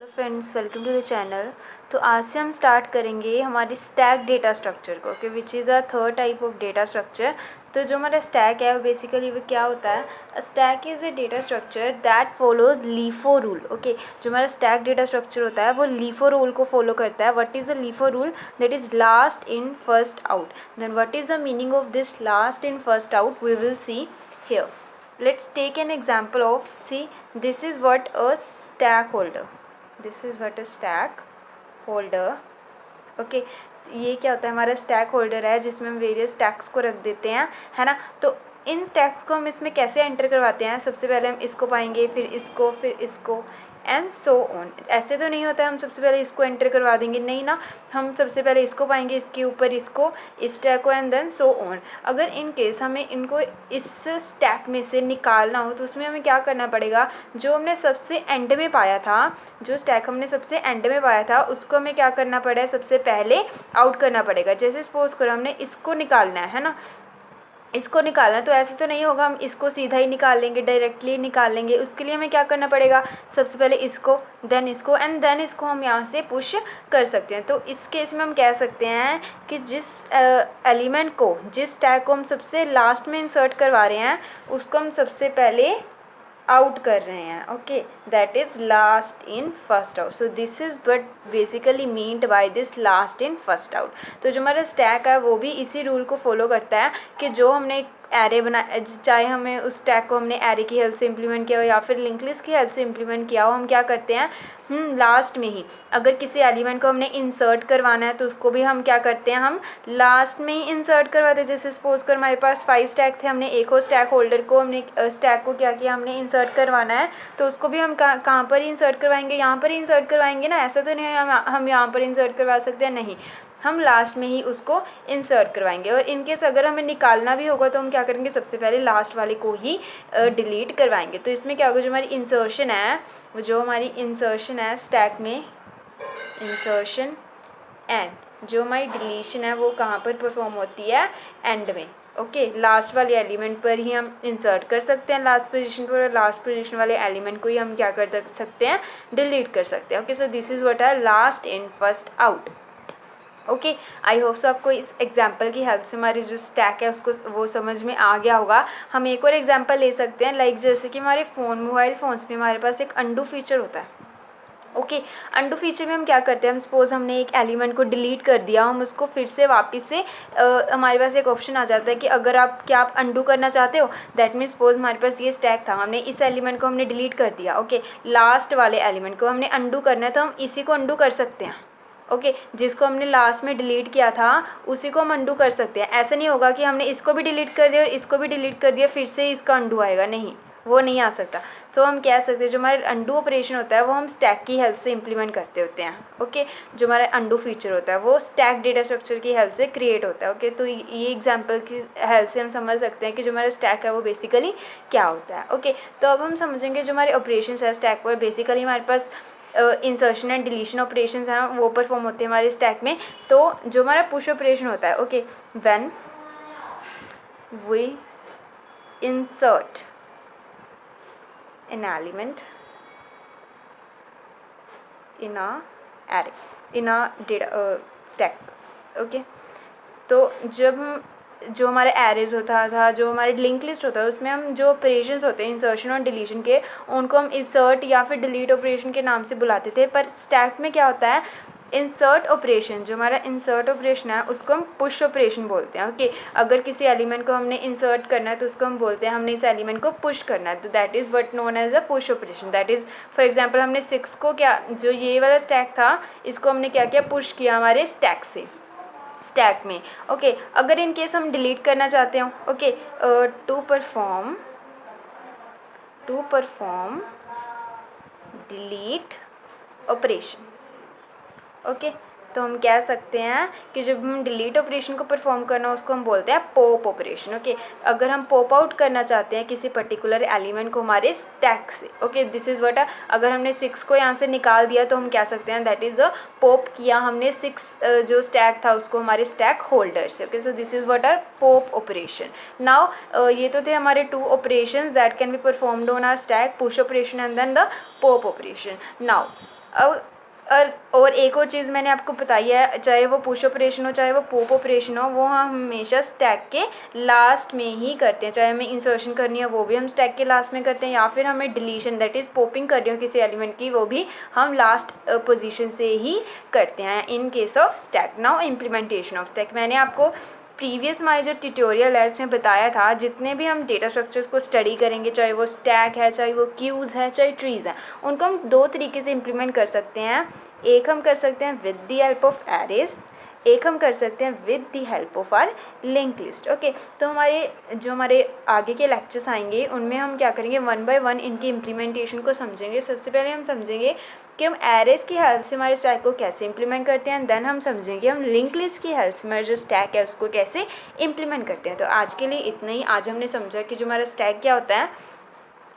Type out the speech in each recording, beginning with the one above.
Friends, welcome to the channel. तो आज से हम स्टार्ट करेंगे हमारी स्टैक डेटा स्ट्रक्चर को, कि which is a third type of data structure. तो जो हमारा स्टैक है वो बेसिकली वो क्या होता है? Stack is a data structure that follows LIFO rule. Okay, जो हमारा स्टैक डेटा स्ट्रक्चर होता है वो लीफो रूल को फॉलो करता है। What is the LIFO rule? That is last in first out. Then what is the meaning of this last in first out? We will see here. Let's take an example of, see, this is what a stack holder. This is what a stack holder. Okay, ये क्या होता है? हमारा stack holder है जिसमें हम various stacks को रख देते हैं, है ना। तो इन स्टैक्स को हम इसमें कैसे एंटर करवाते हैं? सबसे पहले हम इसको पाएंगे, फिर इसको एंड सो ऑन। ऐसे तो नहीं होता है हम सबसे पहले इसको एंटर करवा देंगे, नहीं ना। हम सबसे पहले इसको पाएंगे, इसके ऊपर इसको, इस स्टैक को, एंड देन सो ऑन। अगर इन केस हमें इनको इस स्टैक में से निकालना हो तो उसमें हमें क्या करना पड़ेगा? जो हमने सबसे एंड में पाया था, जो स्टैक हमने सबसे एंड में पाया था, उसको हमें क्या करना पड़ेगा? सबसे पहले आउट करना पड़ेगा। जैसे सपोज करो हमने इसको निकालना है ना, इसको निकालना, तो ऐसे तो नहीं होगा हम इसको सीधा ही निकाल लेंगे, डायरेक्टली निकाल लेंगे। उसके लिए हमें क्या करना पड़ेगा? सबसे पहले इसको, देन इसको, एंड देन इसको हम यहाँ से पुश कर सकते हैं। तो इस केस में हम कह सकते हैं कि जिस एलिमेंट को, जिस टैग को हम सबसे लास्ट में इंसर्ट करवा रहे हैं, उसको हम सबसे पहले आउट कर रहे हैं। Okay, that is last in first out. So this is but basically meant by this last in first out. तो जो हमारा स्टैक है वो भी इसी रूल को फॉलो करता है कि जो हमने एरे बना, चाहे हमें उस टैग को हमने एरे की हेल्प से इम्प्लीमेंट किया हो या फिर लिंक लिस्ट की हेल्प से इम्प्लीमेंट किया हो, हम क्या करते हैं? लास्ट में ही, अगर किसी एलिमेंट को हमने इंसर्ट करवाना है तो उसको भी हम क्या करते हैं? हम लास्ट में ही इंसर्ट करवाते हैं। जैसे सपोज कर हमारे पास 5 स्टैक थे, हमने एक और स्टैक होल्डर को, हमने स्टैक को क्या किया? हमने इंसर्ट करवाना है, तो उसको भी हम कहाँ पर इंसर्ट करवाएंगे? यहाँ पर इंसर्ट करवाएंगे ना। ऐसा तो नहीं है हम यहाँ पर इंसर्ट करवा सकते हैं, नहीं, हम लास्ट में ही उसको इंसर्ट करवाएंगे। और इनकेस अगर हमें निकालना भी होगा तो हम क्या करेंगे? सबसे पहले लास्ट वाले को ही डिलीट करवाएंगे। तो इसमें क्या होगा? जो हमारी इंसर्शन है, जो हमारी इंसर्शन है स्टैक में, इंसर्शन, एंड जो हमारी डिलीशन है वो कहाँ पर परफॉर्म होती है? एंड में। ओके, लास्ट वाले एलिमेंट पर ही हम इंसर्ट कर सकते हैं, लास्ट पोजीशन पर, और लास्ट पोजीशन वाले एलिमेंट को ही हम क्या कर सकते हैं? डिलीट कर सकते हैं। Okay, so this is what our last in first out. Okay, I hope so आपको इस एग्जाम्पल की हेल्प से हमारी जो स्टैक है उसको वो समझ में आ गया होगा। हम एक और एग्जाम्पल ले सकते हैं, लाइक जैसे कि हमारे मोबाइल फ़ोन्स में हमारे पास एक अंडू फीचर होता है। ओके, अंडू फीचर में हम क्या करते हैं? हम सपोज़ हमने एक एलिमेंट को डिलीट कर दिया, हम उसको फिर से वापस से हमारे पास एक ऑप्शन आ जाता है कि अगर आप अंडू करना चाहते हो, दैट मीन्स सपोज़ हमारे पास ये स्टैक था, हमने इस एलिमेंट को हमने डिलीट कर दिया। ओके, लास्ट वाले एलिमेंट को हमने अंडू करना है, तो हम इसी को अंडू कर सकते हैं। ओके, जिसको हमने लास्ट में डिलीट किया था उसी को हम अंडू कर सकते हैं। ऐसा नहीं होगा कि हमने इसको भी डिलीट कर दिया और इसको भी डिलीट कर दिया फिर से इसका अंडू आएगा, नहीं, वो नहीं आ सकता। तो हम कह सकते हैं जो हमारा अंडू ऑपरेशन होता है वो हम स्टैक की हेल्प से इम्प्लीमेंट करते होते हैं। ओके, जो हमारा अंडू फीचर होता है वो स्टैक डेटा स्ट्रक्चर की हेल्प से क्रिएट होता है। ओके, तो ये एग्जांपल की हेल्प से हम समझ सकते हैं कि जो हमारा स्टैक है वो बेसिकली क्या होता है। ओके, तो अब हम समझेंगे जो हमारे ऑपरेशंस है स्टैक पर, बेसिकली हमारे पास इंसर्शन एंड डिलीशन ऑपरेशंस हैं वो परफॉर्म होते हैं हमारे स्टैक में। तो जो हमारा पुश ऑपरेशन होता है, okay, when we insert an element in a array, in a data stack. Okay, तो जब हम जो हमारे एरेज होता था, जो हमारे लिंक लिस्ट होता है, उसमें हम जो ऑपरेशंस होते हैं इंसर्शन और डिलीशन के, उनको हम इंसर्ट या फिर डिलीट ऑपरेशन के नाम से बुलाते थे। पर स्टैक में क्या होता है? इंसर्ट ऑपरेशन, जो हमारा इंसर्ट ऑपरेशन है उसको हम पुश ऑपरेशन बोलते हैं। ओके, अगर किसी एलिमेंट को हमने इंसर्ट करना है तो उसको हम बोलते हैं हमने इस एलिमेंट को पुश करना है, तो that is what known as a push operation. That is, for example हमने 6 को क्या, जो ये वाला स्टैक था इसको हमने क्या किया? पुश किया हमारे स्टैक से, स्टैक में। ओके, अगर इन केस हम डिलीट करना चाहते हो, okay, to perform delete operation. Okay, तो हम कह सकते हैं कि जब हम डिलीट ऑपरेशन को परफॉर्म करना उसको हम बोलते हैं पॉप ऑपरेशन। ओके, अगर हम पॉप आउट करना चाहते हैं किसी पर्टिकुलर एलिमेंट को हमारे स्टैक से, ओके, दिस इज़ व्हाट, अगर हमने 6 को यहाँ से निकाल दिया तो हम कह सकते हैं दैट इज़ अ पॉप किया हमने 6 जो स्टैक था उसको हमारे स्टैक होल्डर से। Okay, so this is what our pop operation. Now ये तो थे हमारे 2 operations that can be performed on our stack, push operation and then the pop operation. Now अब और एक और चीज़ मैंने आपको बताई है, चाहे वो पुश ऑपरेशन हो चाहे वो पॉप ऑपरेशन हो, वो हम हमेशा स्टैक के लास्ट में ही करते हैं। चाहे हमें इंसर्शन करनी है वो भी हम स्टैक के लास्ट में करते हैं, या फिर हमें डिलीशन दैट इज़ पॉपिंग करनी हो किसी एलिमेंट की, वो भी हम लास्ट पोजीशन से ही करते हैं in case of stack. Now implementation of stack, मैंने आपको प्रीवियस हमारे जो ट्यूटोरियल है इसमें बताया था, जितने भी हम डेटा स्ट्रक्चर्स को स्टडी करेंगे, चाहे वो स्टैक है, चाहे वो क्यूज़ है, चाहे ट्रीज़ हैं, उनको हम दो तरीके से इम्प्लीमेंट कर सकते हैं। एक हम कर सकते हैं with the help of arrays, एक हम कर सकते हैं with the help of our link list. Okay, तो हमारे आगे के लेक्चर्स आएंगे उनमें हम क्या करेंगे, वन बाय वन इनकी इम्प्लीमेंटेशन को समझेंगे। सबसे पहले हम समझेंगे कि हम एरेज की हेल्प से हमारे स्टैक को कैसे इंप्लीमेंट करते हैं, देन हम समझेंगे हम लिंक लिस्ट की हेल्प से हमारा जो स्टैक है उसको कैसे इंप्लीमेंट करते हैं। तो आज के लिए इतना ही। आज हमने समझा कि जो हमारा स्टैक क्या होता है।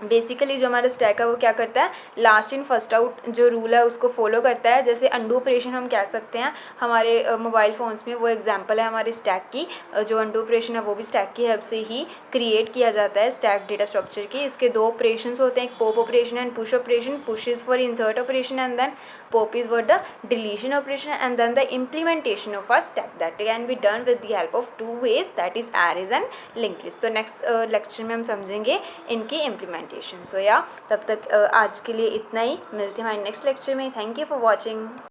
बेसिकली जो हमारा स्टैक है वो क्या करता है, लास्ट इन फर्स्ट आउट जो रूल है उसको फॉलो करता है। जैसे अंडू ऑपरेशन हम कह सकते हैं हमारे मोबाइल फ़ोन्स में, वो एग्जांपल है हमारे स्टैक की। जो अंडू ऑपरेशन है वो भी स्टैक की हेल्प से ही क्रिएट किया जाता है स्टैक डेटा स्ट्रक्चर की। इसके दो ऑपरेशंस होते हैं, एक pop operation and push operation. Push is for insert operation and then pop is for the deletion operation, and then the implementation of a stack that can be done with the help of two ways, that is arrays and linked list। तो next lecture में हम समझेंगे इनकी implementation. सो या तब तक आज के लिए इतना ही, मिलते हैं हमारे नेक्स्ट लेक्चर में। Thank you for watching.